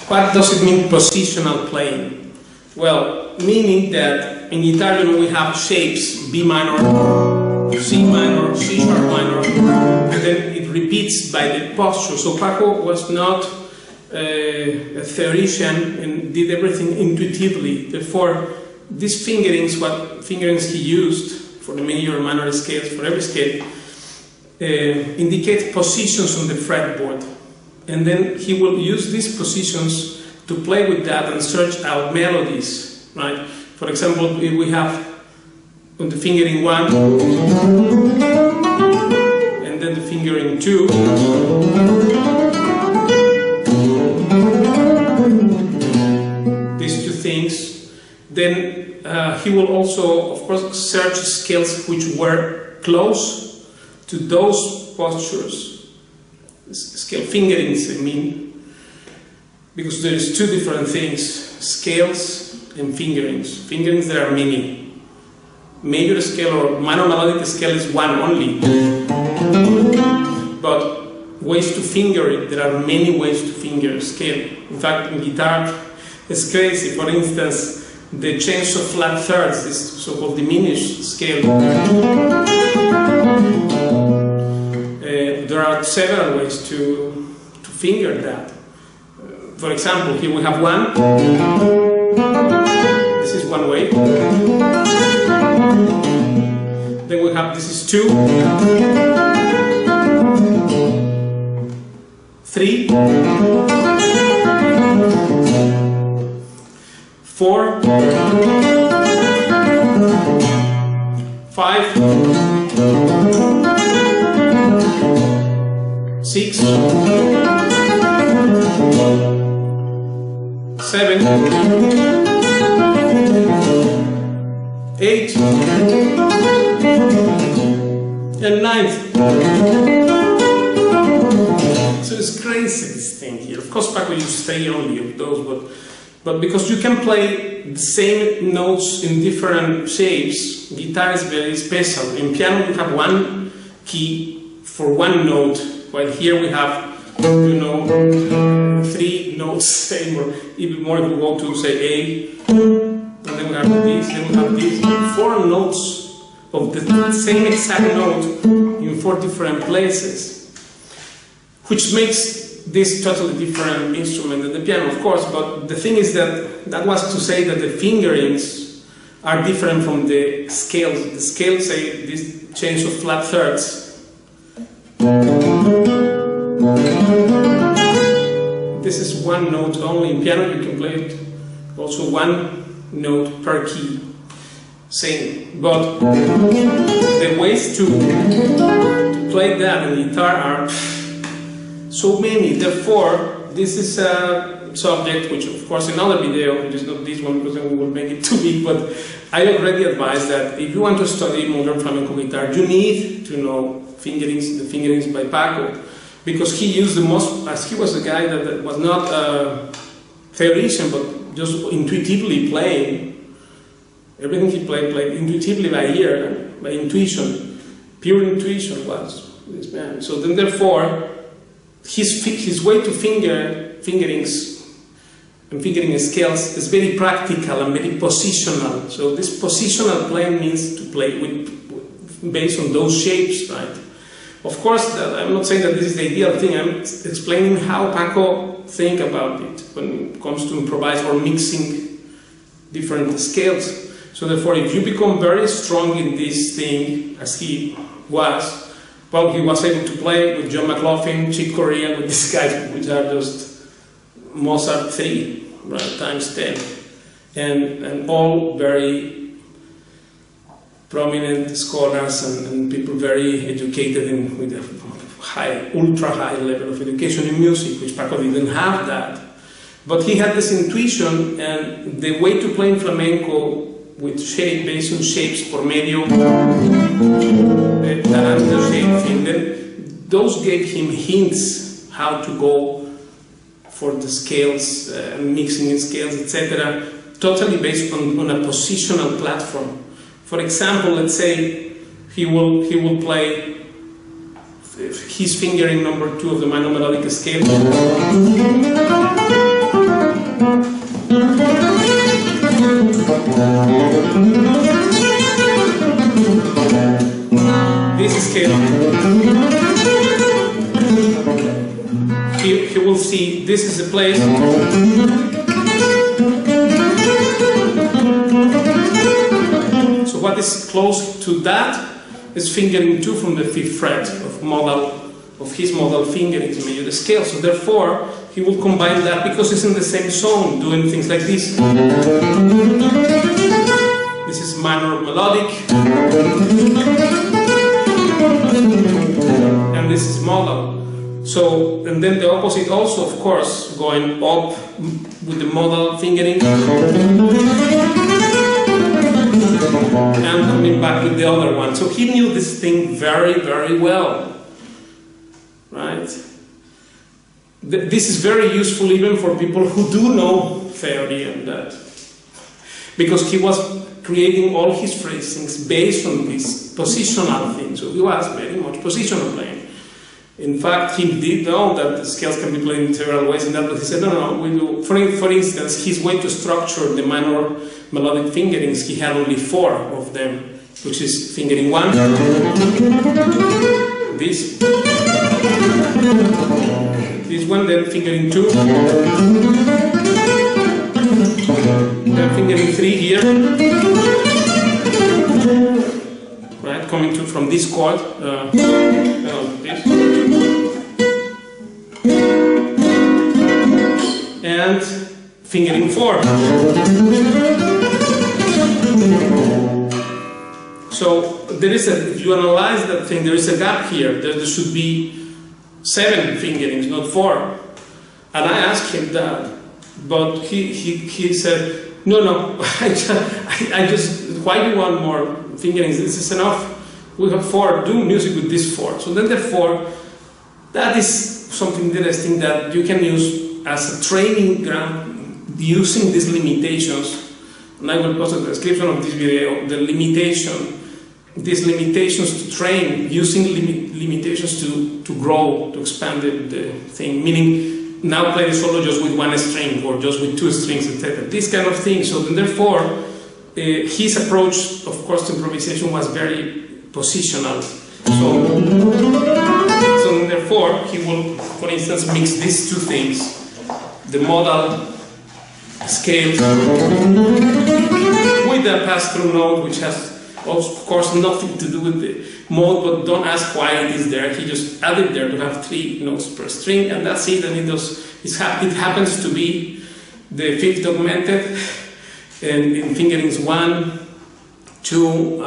What does it mean, positional playing? Well, meaning that in guitar we have shapes, B minor, C minor, C sharp minor, and then it repeats by the posture. So Paco was not a theoretician and did everything intuitively. Therefore, these fingerings, what fingerings he used for the major or minor scales, for every scale, indicate positions on the fretboard. And then he will use these positions to play with that and search out melodies, right? For example, if we have on the fingering 1 and then the fingering 2, these two things, then he will also, of course, search scales which were close to those postures. Scale fingerings, I mean, because there is two different things, scales and fingerings. Fingerings, there are many. Major scale or minor melodic scale is one only. But ways to finger it, there are many ways to finger a scale. In fact, in guitar, it's crazy. For instance, the change of flat thirds, this so-called diminished scale. There are several ways to finger that. For example, here we have 1. This is one way. Then we have, this is 2. 3. 4. 5. 6, 7, 8, and 9. So it's crazy, this thing here. Of course, Paco used three only of those, but because you can play the same notes in different shapes, guitar is very special. In piano, we have one key for one note. While here we have, you know, 3 notes, same or even more if we go to say A, and then we have this, then we have this, 4 notes of the same exact note in 4 different places, which makes this totally different instrument than the piano, of course. But the thing is that was to say that the fingerings are different from the scales. The scales say this change of flat thirds. This is one note only. In piano you can play it also one note per key. Same. But the ways to play that in guitar are so many. Therefore, this is a subject which, of course, another video, which is not this one because then we will make it too big, but I already advise that if you want to study modern flamenco guitar, you need to know fingerings, the fingerings by Paco, because he used the most, as he was a guy that was not a theoretician, but just intuitively playing. Everything he played intuitively by ear, by intuition. Pure intuition was this man. So then, therefore, his way to fingerings and fingering scales is very practical and very positional. So this positional playing means to play with based on those shapes, right? Of course, I'm not saying that this is the ideal thing. I'm explaining how Paco think about it when it comes to improvise or mixing different scales. So therefore, if you become very strong in this thing, as he was, well, he was able to play with John McLaughlin, Chick Corea, with these guys, which are just Mozart 3, right, times 10, and all very prominent scholars and people very educated and with a high, ultra high level of education in music, which Paco didn't have that. But he had this intuition, and the way to play in flamenco with shape, based on shapes por medio, the taranto shape thing, then those gave him hints how to go for the scales, mixing in scales, etc., totally based on a positional platform. For example, let's say he will play his fingering number 2 of the minor melodic scale. This scale. He will see this is the place. So what is close to that is fingering 2 from the 5th fret of his modal fingering to major scale. So therefore, he will combine that because it's in the same zone, doing things like this. This is minor melodic, and this is modal. So, and then the opposite also, of course, going up with the modal fingering, and coming back with the other one. So he knew this thing very, very well, right? This is very useful even for people who do know theory and that, because he was creating all his phrasings based on this positional thing. So he was very much positional playing. In fact, he did know that the scales can be played in several ways in that, but he said, no, we do. For instance, his way to structure the minor melodic fingerings, he had only 4 of them, which is fingering 1, this one, then fingering 2, then fingering 3 here, right, coming to from this chord, this, and fingering 4. So there is if you analyze that thing, there is a gap here. There should be 7 fingerings, not 4. And I asked him that, but he said, no, I just, why do you want more fingerings? This is enough. We have 4. Do music with these 4. So then therefore, that is something interesting that you can use as a training ground, using these limitations. And I will post a description of this video, these limitations to train, using limitations to grow, to expand the thing, meaning now play the solo just with 1 string or just with 2 strings, etc. This kind of thing. So then therefore, his approach, of course, to improvisation was very positional. So then therefore, he will, for instance, mix these 2 things, the modal scales with the pass-through note, which has, of course, nothing to do with the mode, but don't ask why it is there. He just added there to have 3 notes per string, and that's it. And it happens to be the 5th augmented, and in fingerings 1, 2,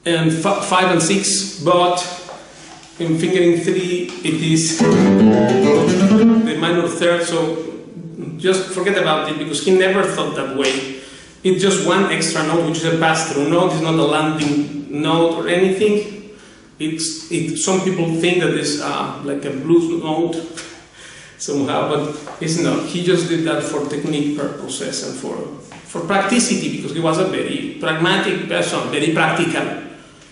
and 5 and 6, but in fingering 3 it is the minor 3rd. So just forget about it, because he never thought that way. It's just 1 extra note, which is a pass-through note. It's not a landing note or anything. Some people think that it's like a blues note somehow, but it's not. He just did that for technique purposes and for practicity, because he was a very pragmatic person, very practical.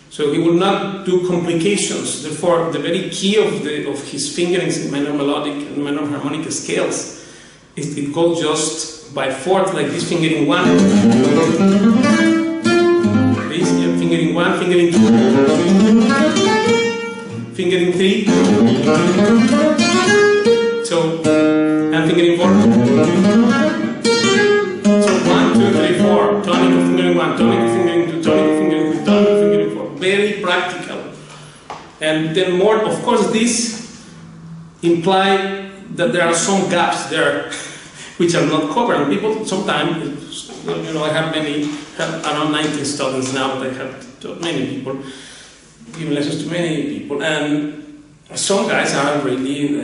So he will not do complications. Therefore, the very key of his fingerings in minor melodic and minor harmonic scales is it goes just by 4th, like this fingering 1. This fingering 1, fingering 2, fingering 3, so, and fingering 4. So 1, 2, 3, 4, tonic of fingering 1, tonic of fingering 2, tonic of fingering 3, tonic of fingering 4. Very practical. And then more, of course, this imply that there are some gaps there which are not covered. And people sometimes, you know, I have around 19 students now, but I have taught many people, given lessons to many people, and some guys are really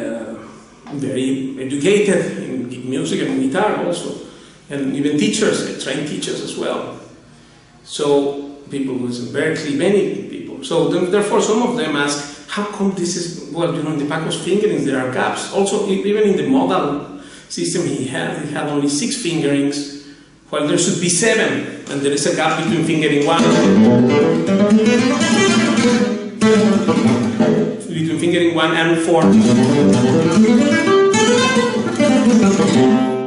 very educated in music and guitar also, and even teachers, trained teachers as well. So people listen very clearly, many people. So therefore some of them ask, how come this is, well, you know, in the Paco's fingerings there are gaps. Also, even in the modal system he had only 6 fingerings, while there should be 7, and there is a gap between fingering 1, between fingering 1 and 4.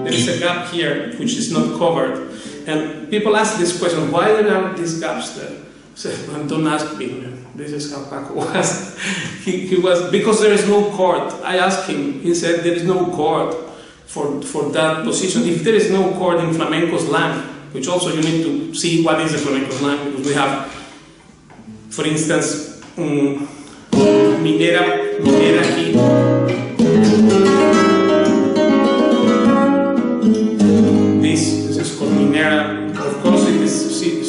There is a gap here which is not covered. And people ask this question, why there are these gaps there? So, don't ask me, this is how Paco was. he was, because there is no chord. I asked him, he said there is no chord for that position. If there is no chord in flamenco slang, which also you need to see what is the flamenco slang, because we have, for instance, minera aquí. This is called minera. Of course it is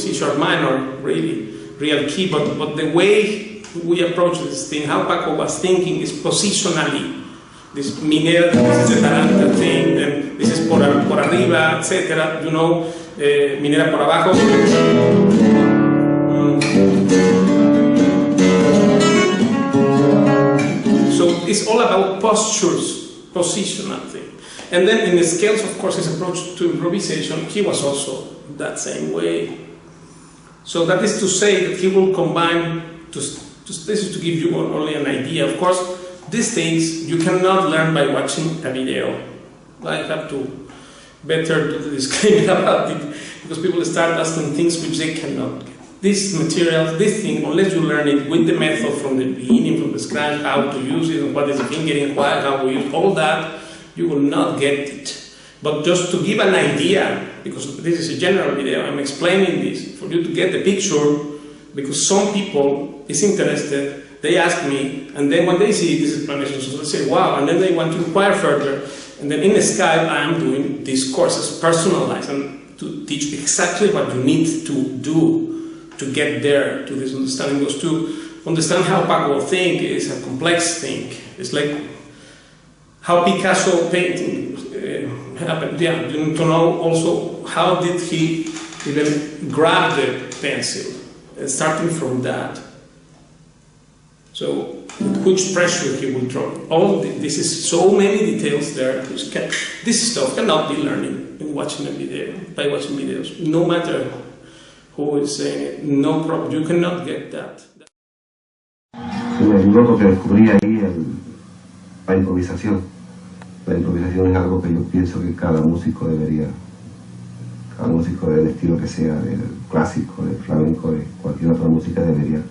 C sharp minor, really, real key, but the way we approach this thing, how Paco was thinking, is positionally. This minera, this is the taranta thing, and this is por arriba, etc. You know, minera por abajo. So it's all about postures, positional thing. And then in the scales, of course, his approach to improvisation, he was also that same way. So that is to say that he will combine, this is to give you only an idea. Of course, these things you cannot learn by watching a video. I have to better do the disclaimer about it, because people start asking things which they cannot get. This material, this thing, unless you learn it with the method from the beginning, from the scratch, how to use it, and what is the fingering, why, how we use all that, you will not get it. But just to give an idea, because this is a general video, I'm explaining this for you to get the picture, because some people is interested, they ask me, and then when they see this explanation, so they say, wow, and then they want to inquire further, and then in Skype I am doing these courses personalized and to teach exactly what you need to do to get there to this understanding. Because to understand how Paco think is a complex thing. It's like how Picasso painting happened. Yeah, you need to know also how did he even grab the pencil, starting from that. So which pressure he will draw. All this is so many details there. This stuff cannot be learned in watching a video, by watching videos, no matter who is saying it. No problem. You cannot get that. Me ayudó porque descubrí ahí la improvisación. La improvisación es algo que yo pienso que cada músico del estilo que sea, del clásico, del flamenco, de cualquier otra música debería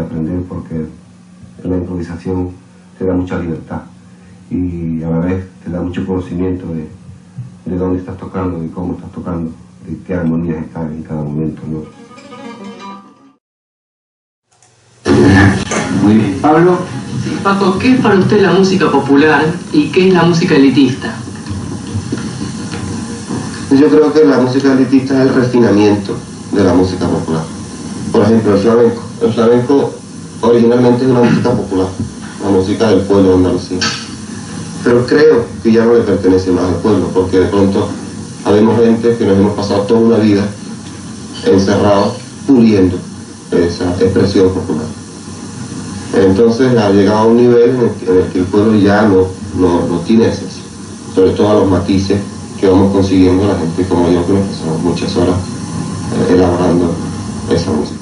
aprender, porque en la improvisación te da mucha libertad y a la vez te da mucho conocimiento de dónde estás tocando, de cómo estás tocando, de qué armonías están en cada momento, ¿no? Muy bien, Pablo. Sí, Paco, ¿qué es para usted la música popular y qué es la música elitista? Yo creo que la música elitista es el refinamiento de la música popular. Por ejemplo, el flamenco. El flamenco originalmente es una música popular, la música del pueblo de Andalucía. Pero creo que ya no le pertenece más al pueblo, porque de pronto habemos gente que nos hemos pasado toda una vida encerrados, puliendo esa expresión popular. Entonces ha llegado a un nivel en el que el pueblo ya no tiene esencia, sobre todo a los matices que vamos consiguiendo la gente como yo, que nos pasamos muchas horas elaborando esa música.